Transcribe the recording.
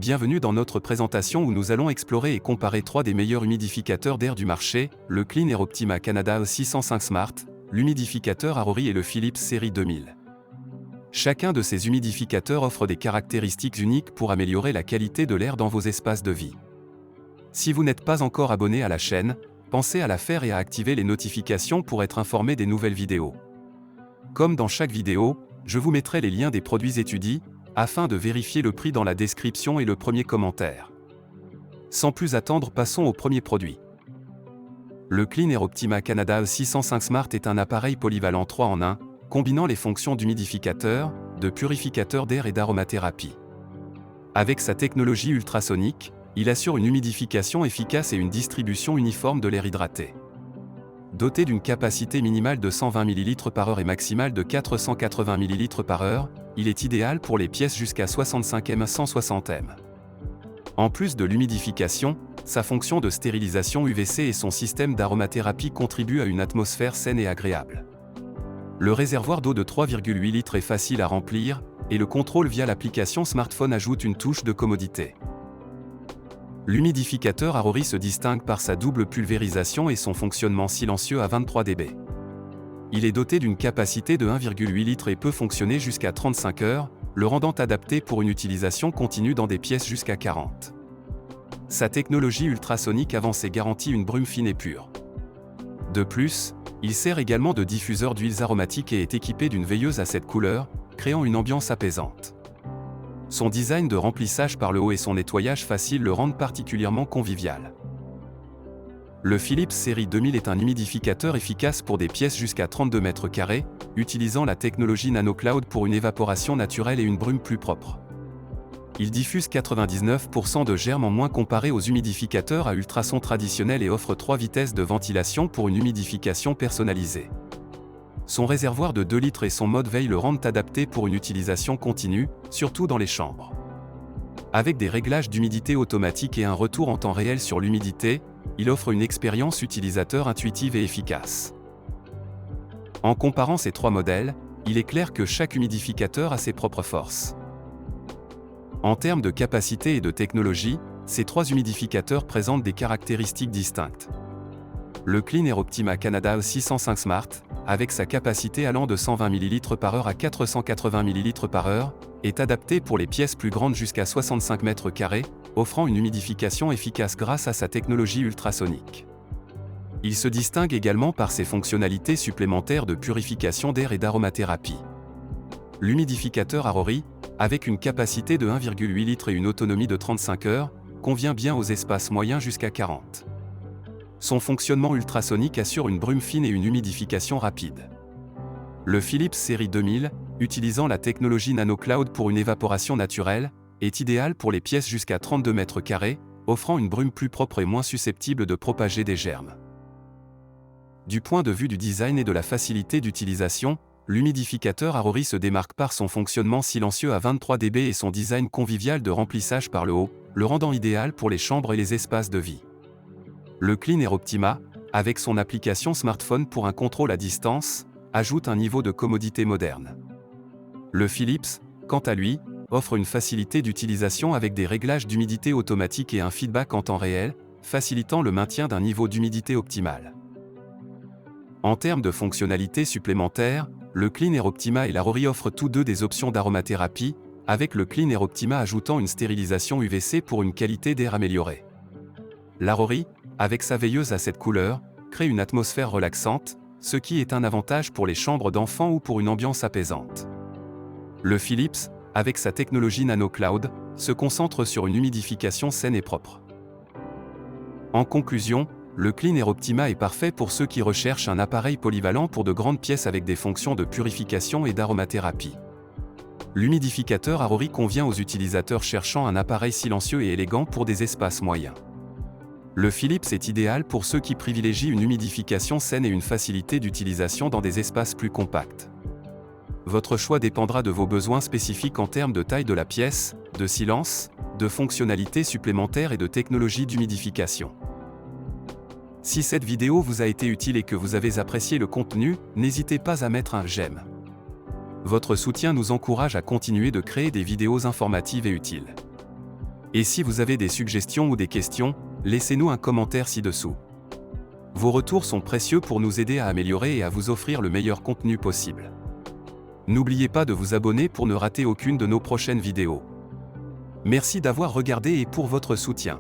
Bienvenue dans notre présentation où nous allons explorer et comparer 3 des meilleurs humidificateurs d'air du marché, le Clean Air Optima Canada 605 Smart, l'humidificateur Arori et le Philips Série 2000. Chacun de ces humidificateurs offre des caractéristiques uniques pour améliorer la qualité de l'air dans vos espaces de vie. Si vous n'êtes pas encore abonné à la chaîne, pensez à la faire et à activer les notifications pour être informé des nouvelles vidéos. Comme dans chaque vidéo, je vous mettrai les liens des produits étudiés, afin de vérifier le prix dans la description et le premier commentaire. Sans plus attendre, passons au premier produit. Le Clean Air Optima Canada 605 Smart est un appareil polyvalent 3 en 1, combinant les fonctions d'humidificateur, de purificateur d'air et d'aromathérapie. Avec sa technologie ultrasonique, il assure une humidification efficace et une distribution uniforme de l'air hydraté. Doté d'une capacité minimale de 120 ml par heure et maximale de 480 ml par heure, il est idéal pour les pièces jusqu'à 65 m à 160 m. En plus de l'humidification, sa fonction de stérilisation UVC et son système d'aromathérapie contribuent à une atmosphère saine et agréable. Le réservoir d'eau de 3,8 litres est facile à remplir, et le contrôle via l'application smartphone ajoute une touche de commodité. L'humidificateur Arori se distingue par sa double pulvérisation et son fonctionnement silencieux à 23 dB. Il est doté d'une capacité de 1,8 litre et peut fonctionner jusqu'à 35 heures, le rendant adapté pour une utilisation continue dans des pièces jusqu'à 40. Sa technologie ultrasonique avancée garantit une brume fine et pure. De plus, il sert également de diffuseur d'huiles aromatiques et est équipé d'une veilleuse à 7 couleurs, créant une ambiance apaisante. Son design de remplissage par le haut et son nettoyage facile le rendent particulièrement convivial. Le Philips Série 2000 est un humidificateur efficace pour des pièces jusqu'à 32 m², utilisant la technologie NanoCloud pour une évaporation naturelle et une brume plus propre. Il diffuse 99% de germes en moins comparé aux humidificateurs à ultrasons traditionnels et offre 3 vitesses de ventilation pour une humidification personnalisée. Son réservoir de 2 litres et son mode veille le rendent adapté pour une utilisation continue, surtout dans les chambres. Avec des réglages d'humidité automatiques et un retour en temps réel sur l'humidité, il offre une expérience utilisateur intuitive et efficace. En comparant ces 3 modèles, il est clair que chaque humidificateur a ses propres forces. En termes de capacité et de technologie, ces 3 humidificateurs présentent des caractéristiques distinctes. Le Clean Air Optima Canada 605 Smart, avec sa capacité allant de 120 ml par heure à 480 ml par heure, est adapté pour les pièces plus grandes jusqu'à 65 m², offrant une humidification efficace grâce à sa technologie ultrasonique. Il se distingue également par ses fonctionnalités supplémentaires de purification d'air et d'aromathérapie. L'humidificateur Arori, avec une capacité de 1,8 litre et une autonomie de 35 heures, convient bien aux espaces moyens jusqu'à 40. Son fonctionnement ultrasonique assure une brume fine et une humidification rapide. Le Philips Série 2000, utilisant la technologie NanoCloud pour une évaporation naturelle, est idéal pour les pièces jusqu'à 32 m², offrant une brume plus propre et moins susceptible de propager des germes. Du point de vue du design et de la facilité d'utilisation, l'humidificateur Arori se démarque par son fonctionnement silencieux à 23 dB et son design convivial de remplissage par le haut, le rendant idéal pour les chambres et les espaces de vie. Le Clean Air Optima, avec son application smartphone pour un contrôle à distance, ajoute un niveau de commodité moderne. Le Philips, quant à lui, offre une facilité d'utilisation avec des réglages d'humidité automatiques et un feedback en temps réel, facilitant le maintien d'un niveau d'humidité optimal. En termes de fonctionnalités supplémentaires, le Clean Air Optima et l'Arori offrent tous deux des options d'aromathérapie, avec le Clean Air Optima ajoutant une stérilisation UVC pour une qualité d'air améliorée. L'Arori, avec sa veilleuse à 7 couleurs, crée une atmosphère relaxante, ce qui est un avantage pour les chambres d'enfants ou pour une ambiance apaisante. Le Philips, avec sa technologie NanoCloud, se concentre sur une humidification saine et propre. En conclusion, le Clean Air Optima est parfait pour ceux qui recherchent un appareil polyvalent pour de grandes pièces avec des fonctions de purification et d'aromathérapie. L'humidificateur Arori convient aux utilisateurs cherchant un appareil silencieux et élégant pour des espaces moyens. Le Philips est idéal pour ceux qui privilégient une humidification saine et une facilité d'utilisation dans des espaces plus compacts. Votre choix dépendra de vos besoins spécifiques en termes de taille de la pièce, de silence, de fonctionnalités supplémentaires et de technologie d'humidification. Si cette vidéo vous a été utile et que vous avez apprécié le contenu, n'hésitez pas à mettre un j'aime. Votre soutien nous encourage à continuer de créer des vidéos informatives et utiles. Et si vous avez des suggestions ou des questions, laissez-nous un commentaire ci-dessous. Vos retours sont précieux pour nous aider à améliorer et à vous offrir le meilleur contenu possible. N'oubliez pas de vous abonner pour ne rater aucune de nos prochaines vidéos. Merci d'avoir regardé et pour votre soutien.